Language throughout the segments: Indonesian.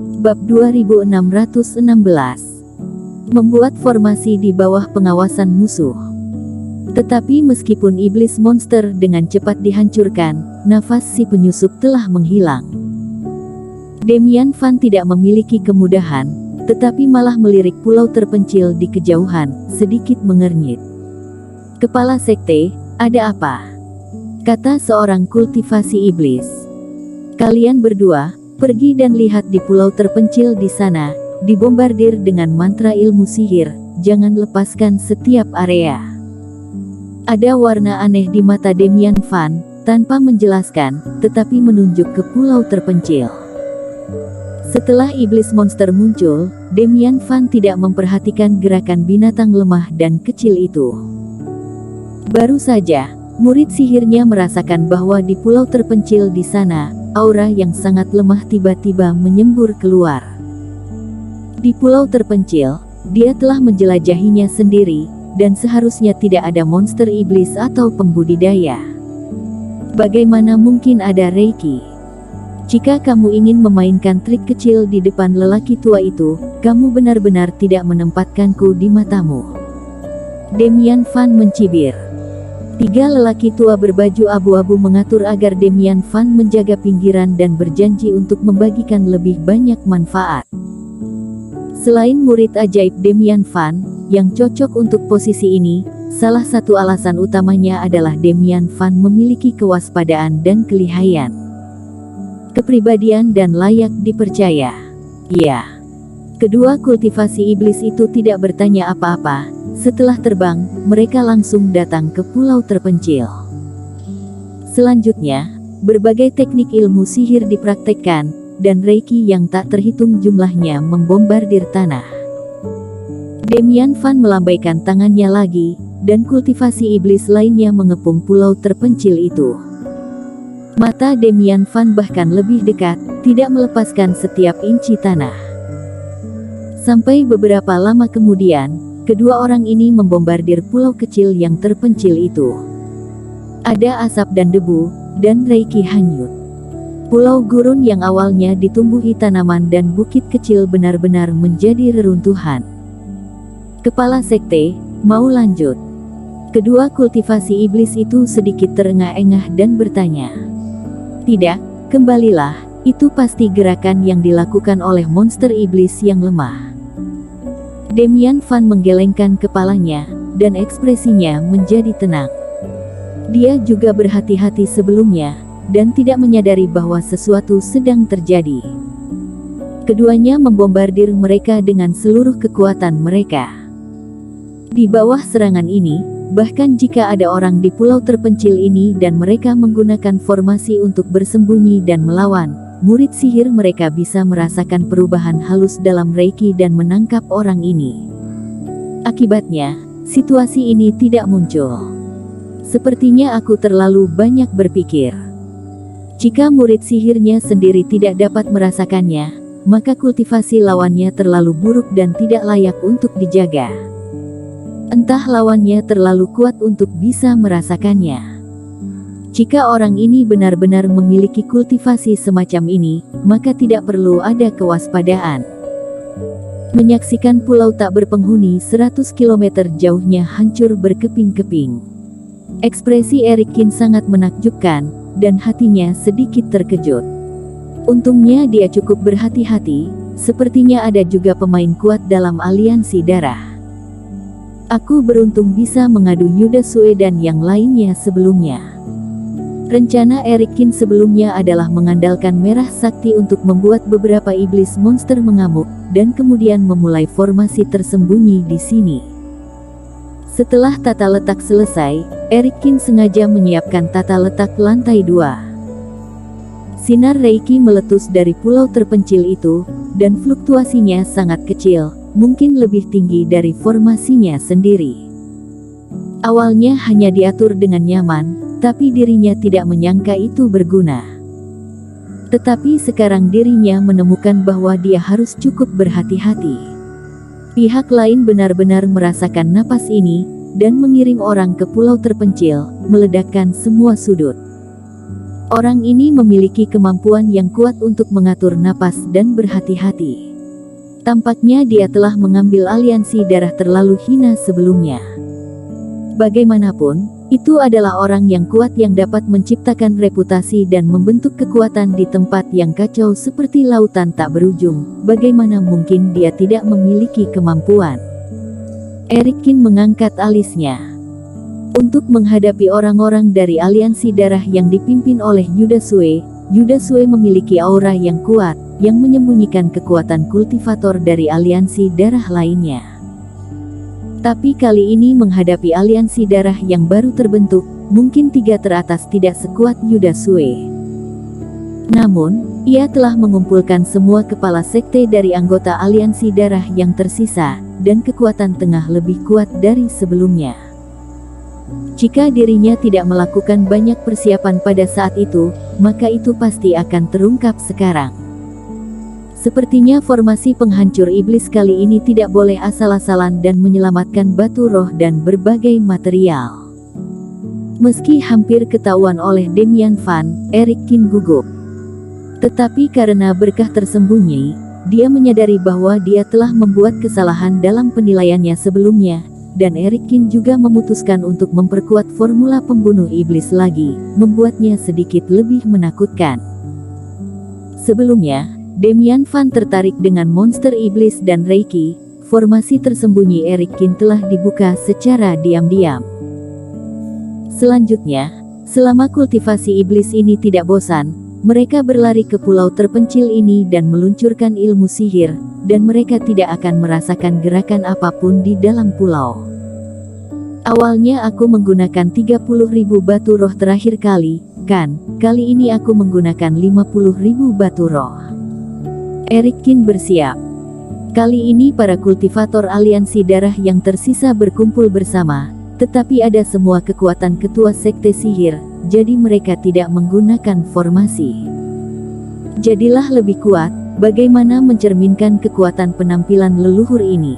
Bab 2616. Membuat formasi di bawah pengawasan musuh. Tetapi meskipun iblis monster dengan cepat dihancurkan, nafas si penyusup telah menghilang. Demian Van tidak memiliki kemudahan, tetapi malah melirik pulau terpencil di kejauhan, sedikit mengernyit. "Kepala sekte, ada apa?" kata seorang kultivasi iblis. "Kalian berdua, pergi dan lihat di pulau terpencil di sana, dibombardir dengan mantra ilmu sihir, jangan lepaskan setiap area." Ada warna aneh di mata Demian Van, tanpa menjelaskan, tetapi menunjuk ke pulau terpencil. Setelah iblis monster muncul, Demian Van tidak memperhatikan gerakan binatang lemah dan kecil itu. Baru saja, murid sihirnya merasakan bahwa di pulau terpencil di sana, aura yang sangat lemah tiba-tiba menyembur keluar. Di pulau terpencil, dia telah menjelajahinya sendiri, dan seharusnya tidak ada monster iblis atau pembudidaya. Bagaimana mungkin ada Reiki? Jika kamu ingin memainkan trik kecil di depan lelaki tua itu, kamu benar-benar tidak menempatkanku di matamu. Demian Van mencibir. Tiga lelaki tua berbaju abu-abu mengatur agar Demian Van menjaga pinggiran dan berjanji untuk membagikan lebih banyak manfaat. Selain murid ajaib Demian Van, yang cocok untuk posisi ini, salah satu alasan utamanya adalah Demian Van memiliki kewaspadaan dan kelihayan. Kepribadian dan layak dipercaya. Ya. Kedua kultivasi iblis itu tidak bertanya apa-apa. Setelah terbang, mereka langsung datang ke pulau terpencil. Selanjutnya, berbagai teknik ilmu sihir dipraktekkan, dan Reiki yang tak terhitung jumlahnya membombardir tanah. Demian Van melambaikan tangannya lagi, dan kultivasi iblis lainnya mengepung pulau terpencil itu. Mata Demian Van bahkan lebih dekat, tidak melepaskan setiap inci tanah. Sampai beberapa lama kemudian, kedua orang ini membombardir pulau kecil yang terpencil itu. Ada asap dan debu, dan Reiki hanyut. Pulau gurun yang awalnya ditumbuhi tanaman dan bukit kecil benar-benar menjadi reruntuhan. "Kepala sekte, mau lanjut?" Kedua kultivasi iblis itu sedikit terengah-engah dan bertanya. "Tidak, kembalilah, itu pasti gerakan yang dilakukan oleh monster iblis yang lemah." Demian Van menggelengkan kepalanya, dan ekspresinya menjadi tenang. Dia juga berhati-hati sebelumnya, dan tidak menyadari bahwa sesuatu sedang terjadi. Keduanya membombardir mereka dengan seluruh kekuatan mereka. Di bawah serangan ini, bahkan jika ada orang di pulau terpencil ini dan mereka menggunakan formasi untuk bersembunyi dan melawan, murid sihir mereka bisa merasakan perubahan halus dalam Reiki dan menangkap orang ini. Akibatnya, situasi ini tidak muncul. Sepertinya aku terlalu banyak berpikir. Jika murid sihirnya sendiri tidak dapat merasakannya, maka kultivasi lawannya terlalu buruk dan tidak layak untuk dijaga. Entah lawannya terlalu kuat untuk bisa merasakannya. Jika orang ini benar-benar memiliki kultivasi semacam ini, maka tidak perlu ada kewaspadaan. Menyaksikan pulau tak berpenghuni 100 km jauhnya hancur berkeping-keping. Ekspresi Erikin sangat menakjubkan, dan hatinya sedikit terkejut. Untungnya dia cukup berhati-hati, sepertinya ada juga pemain kuat dalam aliansi darah. Aku beruntung bisa mengadu Yuda Sue dan yang lainnya sebelumnya. Rencana Erikin sebelumnya adalah mengandalkan merah sakti untuk membuat beberapa iblis monster mengamuk, dan kemudian memulai formasi tersembunyi di sini. Setelah tata letak selesai, Erikin sengaja menyiapkan tata letak lantai 2. Sinar Reiki meletus dari pulau terpencil itu, dan fluktuasinya sangat kecil, mungkin lebih tinggi dari formasinya sendiri. Awalnya hanya diatur dengan nyaman, tapi dirinya tidak menyangka itu berguna. Tetapi sekarang dirinya menemukan bahwa dia harus cukup berhati-hati. Pihak lain benar-benar merasakan napas ini, dan mengirim orang ke pulau terpencil, meledakkan semua sudut. Orang ini memiliki kemampuan yang kuat untuk mengatur napas dan berhati-hati. Tampaknya dia telah mengambil aliansi darah terlalu hina sebelumnya. Bagaimanapun, itu adalah orang yang kuat yang dapat menciptakan reputasi dan membentuk kekuatan di tempat yang kacau seperti lautan tak berujung. Bagaimana mungkin dia tidak memiliki kemampuan? Erikin mengangkat alisnya. Untuk menghadapi orang-orang dari aliansi darah yang dipimpin oleh Yudasue memiliki aura yang kuat, yang menyembunyikan kekuatan kultivator dari aliansi darah lainnya. Tapi kali ini menghadapi aliansi darah yang baru terbentuk, mungkin 3 teratas tidak sekuat Yudasue. Namun, ia telah mengumpulkan semua kepala sekte dari anggota aliansi darah yang tersisa, dan kekuatan tengah lebih kuat dari sebelumnya. Jika dirinya tidak melakukan banyak persiapan pada saat itu, maka itu pasti akan terungkap sekarang. Sepertinya formasi penghancur iblis kali ini tidak boleh asal-asalan dan menyelamatkan batu roh dan berbagai material. Meski hampir ketahuan oleh Damian Van, Erikin gugup. Tetapi karena berkah tersembunyi, dia menyadari bahwa dia telah membuat kesalahan dalam penilaiannya sebelumnya, dan Erikin juga memutuskan untuk memperkuat formula pembunuh iblis lagi, membuatnya sedikit lebih menakutkan. Sebelumnya, Damian Van tertarik dengan monster iblis dan Reiki. Formasi tersembunyi Erikin telah dibuka secara diam-diam. Selanjutnya, selama kultivasi iblis ini tidak bosan, mereka berlari ke pulau terpencil ini dan meluncurkan ilmu sihir, dan mereka tidak akan merasakan gerakan apapun di dalam pulau. Awalnya aku menggunakan 30.000 batu roh terakhir kali, kan? Kali ini aku menggunakan 50.000 batu roh. Erikin bersiap. Kali ini para kultivator aliansi darah yang tersisa berkumpul bersama, tetapi ada semua kekuatan ketua sekte sihir, jadi mereka tidak menggunakan formasi. Jadilah lebih kuat, bagaimana mencerminkan kekuatan penampilan leluhur ini.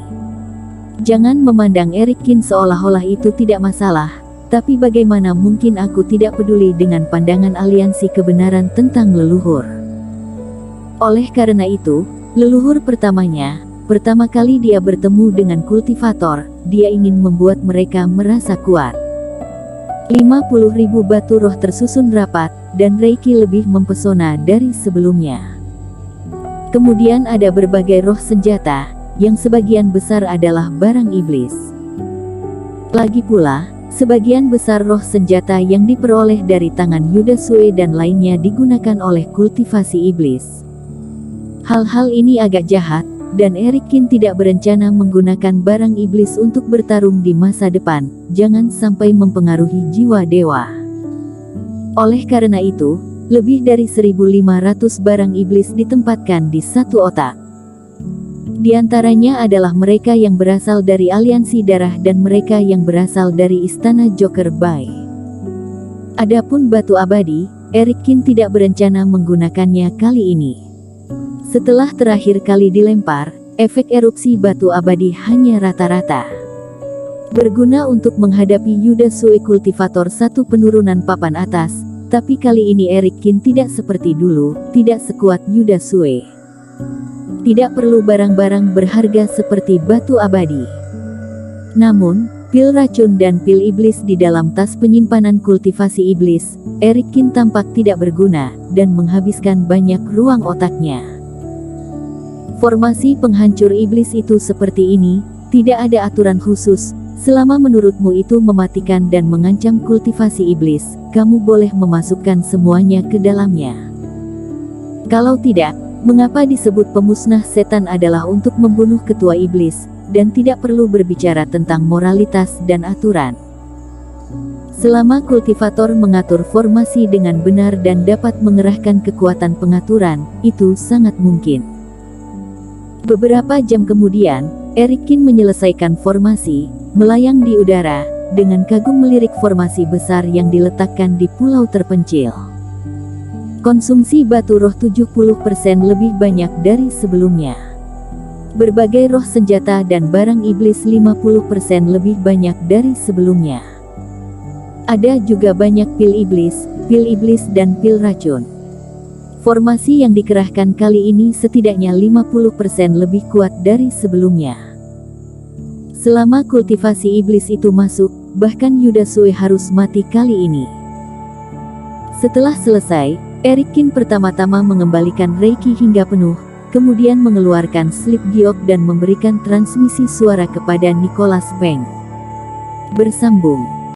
Jangan memandang Erikin seolah-olah itu tidak masalah, tapi bagaimana mungkin aku tidak peduli dengan pandangan aliansi kebenaran tentang leluhur. Oleh karena itu, leluhur pertama kali dia bertemu dengan kultivator, dia ingin membuat mereka merasa kuat. 50.000 batu roh tersusun rapat, dan Reiki lebih mempesona dari sebelumnya. Kemudian ada berbagai roh senjata, yang sebagian besar adalah barang iblis. Lagi pula, sebagian besar roh senjata yang diperoleh dari tangan Yudasue dan lainnya digunakan oleh kultivasi iblis. Hal-hal ini agak jahat, dan Erikin tidak berencana menggunakan barang iblis untuk bertarung di masa depan, jangan sampai mempengaruhi jiwa dewa. Oleh karena itu, lebih dari 1.500 barang iblis ditempatkan di satu otak. Di antaranya adalah mereka yang berasal dari aliansi darah dan mereka yang berasal dari istana Joker Bay. Adapun batu abadi, Erikin tidak berencana menggunakannya kali ini. Setelah terakhir kali dilempar, efek erupsi batu abadi hanya rata-rata. Berguna untuk menghadapi Yudasue kultivator satu penurunan papan atas, tapi kali ini Erikin tidak seperti dulu, tidak sekuat Yudasue. Tidak perlu barang-barang berharga seperti batu abadi. Namun, pil racun dan pil iblis di dalam tas penyimpanan kultivasi iblis, Erikin tampak tidak berguna, dan menghabiskan banyak ruang otaknya. Formasi penghancur iblis itu seperti ini, tidak ada aturan khusus, selama menurutmu itu mematikan dan mengancam kultivasi iblis, kamu boleh memasukkan semuanya ke dalamnya. Kalau tidak, mengapa disebut pemusnah setan adalah untuk membunuh ketua iblis, dan tidak perlu berbicara tentang moralitas dan aturan. Selama kultivator mengatur formasi dengan benar dan dapat mengerahkan kekuatan pengaturan, itu sangat mungkin. Beberapa jam kemudian, Erikin menyelesaikan formasi, melayang di udara, dengan kagum melirik formasi besar yang diletakkan di pulau terpencil. Konsumsi batu roh 70% lebih banyak dari sebelumnya. Berbagai roh senjata dan barang iblis 50% lebih banyak dari sebelumnya. Ada juga banyak pil iblis dan pil racun. Formasi yang dikerahkan kali ini setidaknya 50% lebih kuat dari sebelumnya. Selama kultivasi iblis itu masuk, bahkan Yudasue harus mati kali ini. Setelah selesai, Eric Kin pertama-tama mengembalikan Reiki hingga penuh, kemudian mengeluarkan slip giok dan memberikan transmisi suara kepada Nicholas Peng. Bersambung.